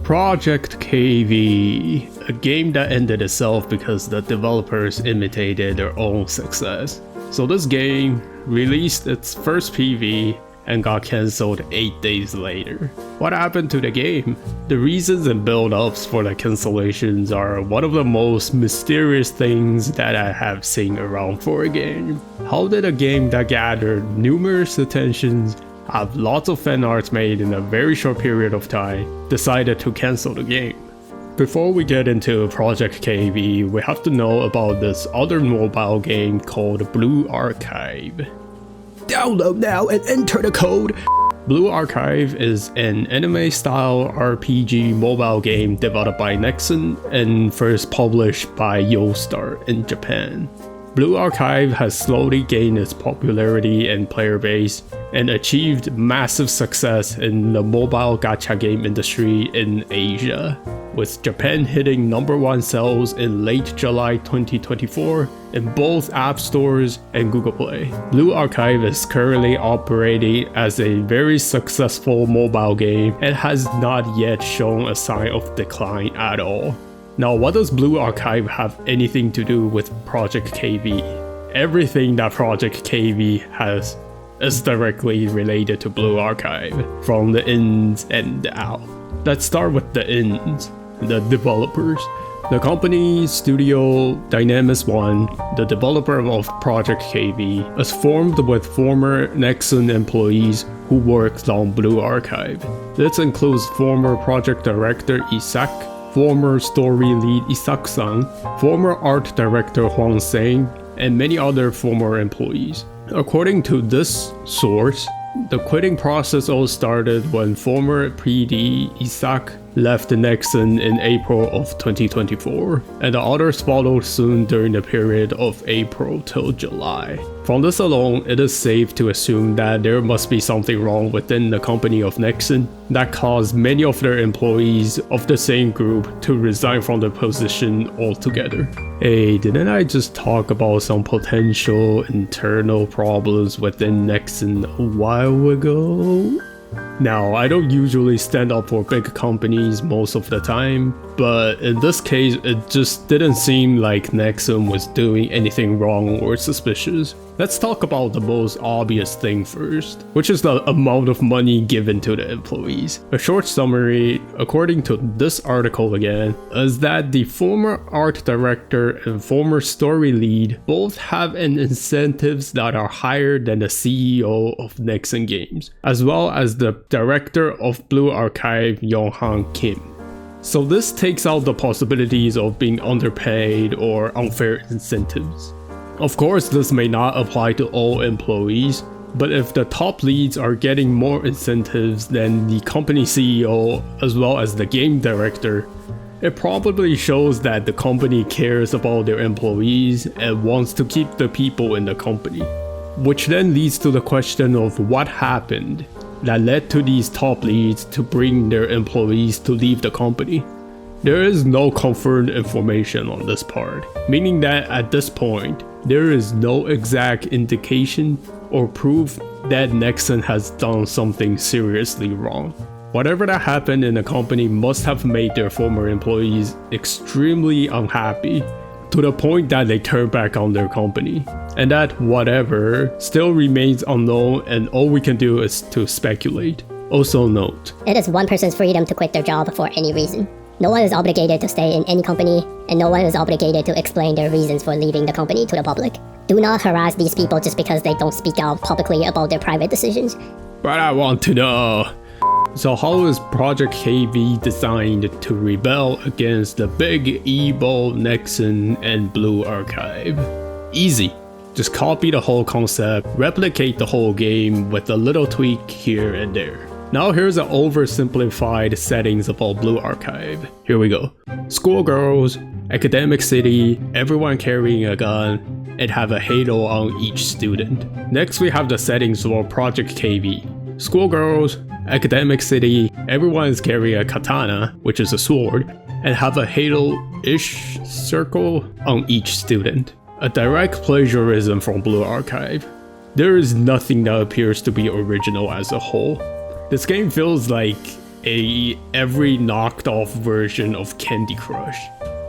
Project KV, a game that ended itself because the developers imitated their own success. So this game released its first PV and got cancelled 8 days later. What happened to the game? The reasons and build-ups for the cancellations are one of the most mysterious things that I have seen around for a game. How did a game that gathered numerous attentions, have lots of fan arts made in a very short period of time, decided to cancel the game? Before we get into Project KV, we have to know about this other mobile game called Blue Archive. Download now and enter the code! Blue Archive is an anime-style RPG mobile game developed by Nexon and first published by Yoastar in Japan. Blue Archive has slowly gained its popularity and player base and achieved massive success in the mobile gacha game industry in Asia, with Japan hitting #1 sales in late July 2024 in both App Stores and Google Play. Blue Archive is currently operating as a very successful mobile game and has not yet shown a sign of decline at all. Now, what does Blue Archive have anything to do with Project KV? Everything that Project KV has is directly related to Blue Archive, from the ins and the out. Let's start with the ins, the developers. The company Studio Dynamis 1, the developer of Project KV, is formed with former Nexon employees who worked on Blue Archive. This includes former project director Isak, former story lead Isak-san, former art director Huang Sang, and many other former employees. According to this source, the quitting process all started when former PD Isak left Nexon in April of 2024, and the others followed soon during the period of April till July. From this alone, it is safe to assume that there must be something wrong within the company of Nexon that caused many of their employees of the same group to resign from their position altogether. Hey, didn't I just talk about some potential internal problems within Nexon a while ago? Now, I don't usually stand up for big companies most of the time, but in this case, it just didn't seem like Nexon was doing anything wrong or suspicious. Let's talk about the most obvious thing first, which is the amount of money given to the employees. A short summary, according to this article again, is that the former art director and former story lead both have an incentives that are higher than the CEO of Nexon Games, as well as the director of Blue Archive, Yong-Han Kim. So this takes out the possibilities of being underpaid or unfair incentives. Of course, this may not apply to all employees, but if the top leads are getting more incentives than the company CEO as well as the game director, it probably shows that the company cares about their employees and wants to keep the people in the company. Which then leads to the question of what happened that led to these top leads to bring their employees to leave the company. There is no confirmed information on this part, meaning that at this point, there is no exact indication or proof that Nexon has done something seriously wrong. Whatever that happened in the company must have made their former employees extremely unhappy, to the point that they turned back on their company. And that whatever still remains unknown, and all we can do is to speculate. Also note, it is one person's freedom to quit their job for any reason. No one is obligated to stay in any company, and no one is obligated to explain their reasons for leaving the company to the public. Do not harass these people just because they don't speak out publicly about their private decisions. But I want to know. So how is Project KV designed to rebel against the big evil Nexon and Blue Archive? Easy. Just copy the whole concept, replicate the whole game with a little tweak here and there. Now here's an oversimplified settings of all Blue Archive. Here we go. Schoolgirls, academic city, everyone carrying a gun, and have a halo on each student. Next we have the settings for Project KV. Schoolgirls, academic city, everyone is carrying a katana, which is a sword, and have a halo-ish circle on each student. A direct plagiarism from Blue Archive. There is nothing that appears to be original as a whole. This game feels like every knocked off version of Candy Crush.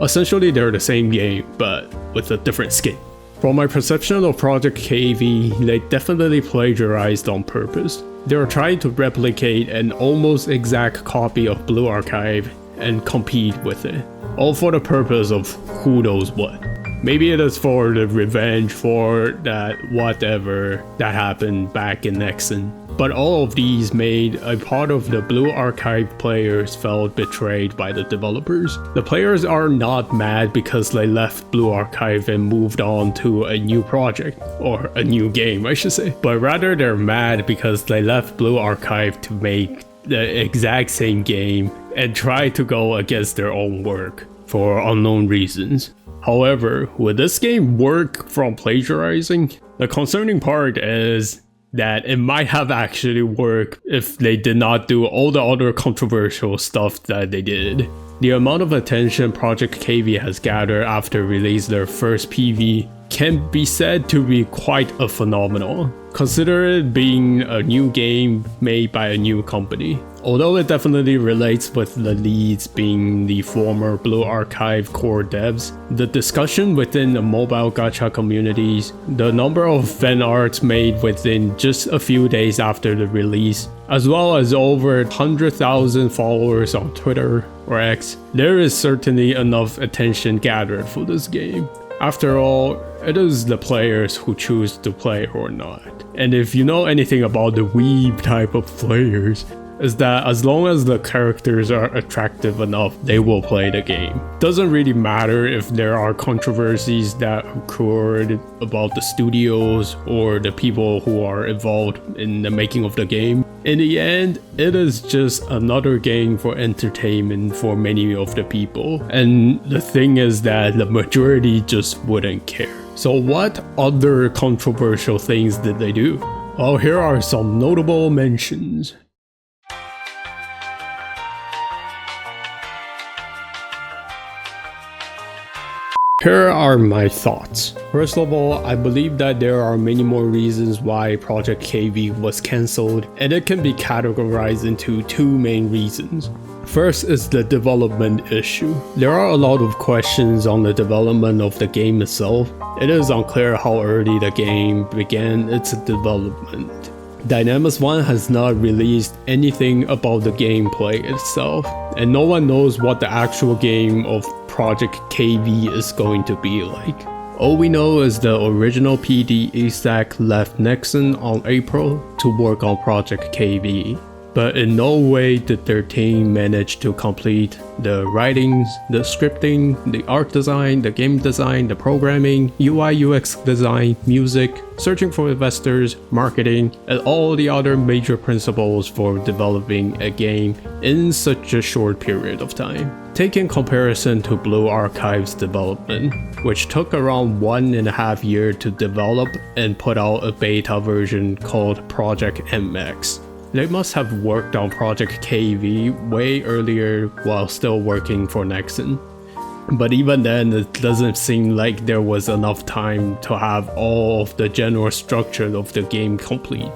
Essentially they're the same game, but with a different skin. From my perception of Project KV, they definitely plagiarized on purpose. They were trying to replicate an almost exact copy of Blue Archive and compete with it, all for the purpose of who knows what. Maybe it is for the revenge for that whatever that happened back in Nexon. But all of these made a part of the Blue Archive players felt betrayed by the developers. The players are not mad because they left Blue Archive and moved on to a new project, or a new game I should say, but rather they're mad because they left Blue Archive to make the exact same game and try to go against their own work for unknown reasons. However, would this game work from plagiarizing? The concerning part is that it might have actually worked if they did not do all the other controversial stuff that they did. The amount of attention Project KV has gathered after releasing their first PV can be said to be quite a phenomenon. Consider it being a new game made by a new company. Although it definitely relates with the leads being the former Blue Archive core devs, the discussion within the mobile gacha communities, the number of fan arts made within just a few days after the release, as well as over 100,000 followers on Twitter or X, there is certainly enough attention gathered for this game. After all, it is the players who choose to play or not. And if you know anything about the weeb type of players, is that as long as the characters are attractive enough, they will play the game. Doesn't really matter if there are controversies that occurred about the studios or the people who are involved in the making of the game. In the end, it is just another game for entertainment for many of the people. And the thing is that the majority just wouldn't care. So what other controversial things did they do? Well, here are some notable mentions. Here are my thoughts. First of all, I believe that there are many more reasons why Project KV was cancelled, and it can be categorized into two main reasons. First is the development issue. There are a lot of questions on the development of the game itself. It is unclear how early the game began its development. Dynamis 1 has not released anything about the gameplay itself, and no one knows what the actual game of Project KV is going to be like. All we know is the original PD Isaac left Nexon on April to work on Project KV, but in no way did their team manage to complete the writings, the scripting, the art design, the game design, the programming, UI UX design, music, searching for investors, marketing, and all the other major principles for developing a game in such a short period of time. Take in comparison to Blue Archive's development, which took around 1.5 years to develop and put out a beta version called Project MX. They must have worked on Project KV way earlier while still working for Nexon. But even then, it doesn't seem like there was enough time to have all of the general structure of the game complete.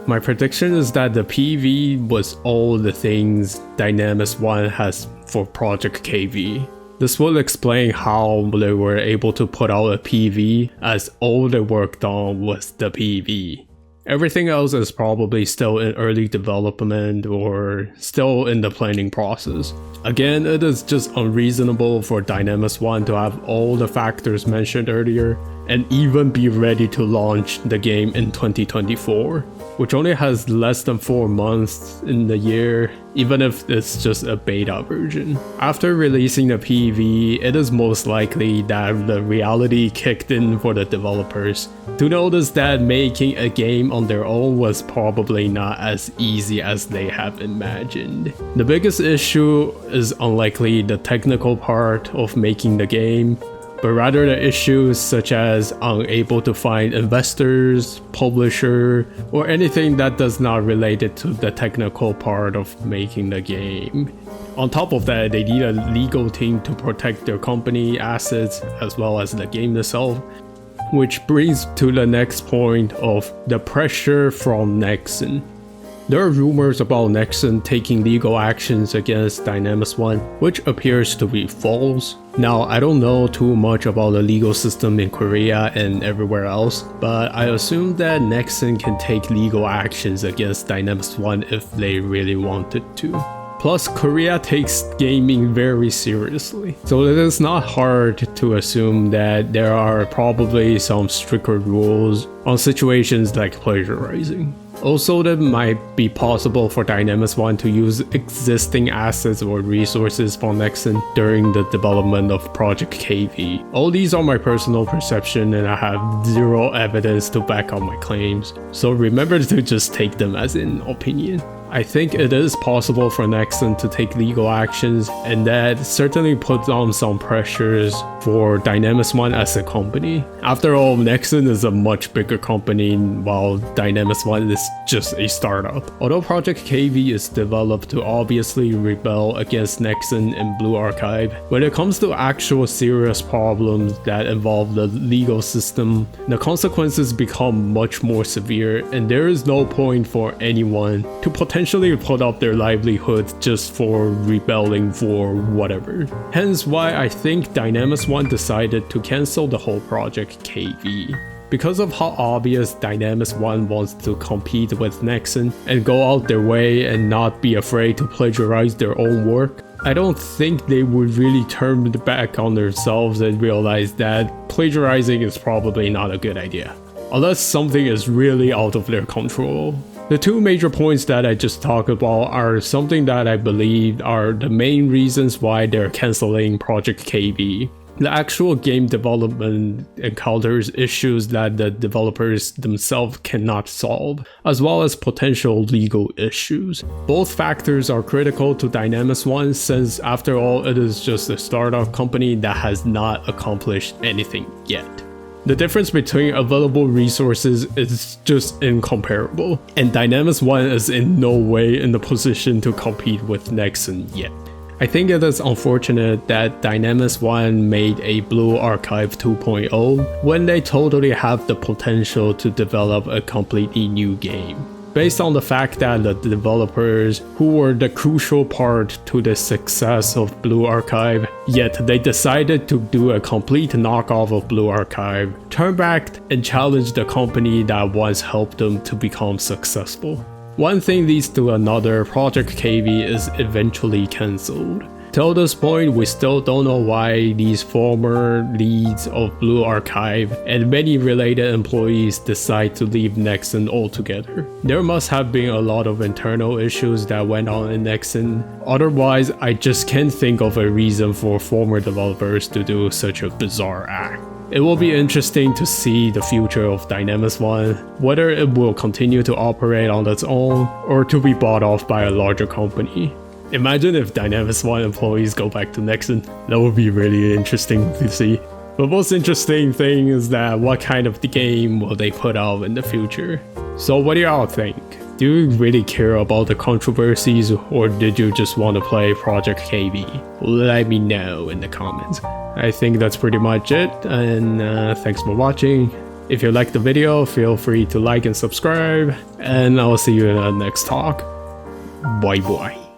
My prediction is that the PV was all the things Dynamis 1 has for Project KV. This will explain how they were able to put out a PV, as all they worked on was the PV. Everything else is probably still in early development or still in the planning process. Again, it is just unreasonable for Dynamis 1 to have all the factors mentioned earlier and even be ready to launch the game in 2024, which only has less than 4 months in the year, even if it's just a beta version. After releasing the PV, it is most likely that the reality kicked in for the developers to notice that making a game on their own was probably not as easy as they have imagined. The biggest issue is unlikely the technical part of making the game, but rather the issues such as unable to find investors, publisher, or anything that does not relate it to the technical part of making the game. On top of that, they need a legal team to protect their company assets as well as the game itself, which brings to the next point of the pressure from Nexon. There are rumors about Nexon taking legal actions against Dynamis One, which appears to be false. Now, I don't know too much about the legal system in Korea and everywhere else, but I assume that Nexon can take legal actions against Dynamis One if they really wanted to. Plus, Korea takes gaming very seriously, so it is not hard to assume that there are probably some stricter rules on situations like plagiarizing. Also, it might be possible for Dynamis One to use existing assets or resources from Nexon during the development of Project KV. All these are my personal perception and I have zero evidence to back up my claims, so remember to just take them as an opinion. I think it is possible for Nexon to take legal actions, and that certainly puts on some pressures for Dynamis One as a company. After all, Nexon is a much bigger company while Dynamis One is just a startup. Although Project KV is developed to obviously rebel against Nexon and Blue Archive, when it comes to actual serious problems that involve the legal system, the consequences become much more severe, and there is no point for anyone to potentially put up their livelihood just for rebelling for whatever. Hence why I think Dynamis One decided to cancel the whole Project KV. Because of how obvious Dynamis One wants to compete with Nexon and go out their way and not be afraid to plagiarize their own work, I don't think they would really turn back on themselves and realize that plagiarizing is probably not a good idea, unless something is really out of their control. The two major points that I just talked about are something that I believe are the main reasons why they're canceling Project KV. The actual game development encounters issues that the developers themselves cannot solve, as well as potential legal issues. Both factors are critical to Dynamis One since after all it is just a startup company that has not accomplished anything yet. The difference between available resources is just incomparable, and Dynamis One is in no way in the position to compete with Nexon yet. I think it is unfortunate that Dynamis One made a Blue Archive 2.0 when they totally have the potential to develop a completely new game. Based on the fact that the developers who were the crucial part to the success of Blue Archive, yet they decided to do a complete knockoff of Blue Archive, turned back and challenged the company that once helped them to become successful. One thing leads to another, Project KV is eventually cancelled. Till this point, we still don't know why these former leads of Blue Archive and many related employees decide to leave Nexon altogether. There must have been a lot of internal issues that went on in Nexon, otherwise I just can't think of a reason for former developers to do such a bizarre act. It will be interesting to see the future of Dynamis One, whether it will continue to operate on its own or to be bought off by a larger company. Imagine if Dynamis One employees go back to Nexon. That would be really interesting to see. The most interesting thing is that what kind of game will they put out in the future? So what do y'all think? Do you really care about the controversies, or did you just want to play Project KV? Let me know in the comments. I think that's pretty much it, and thanks for watching. If you liked the video, feel free to like and subscribe, and I'll see you in the next talk. Bye bye.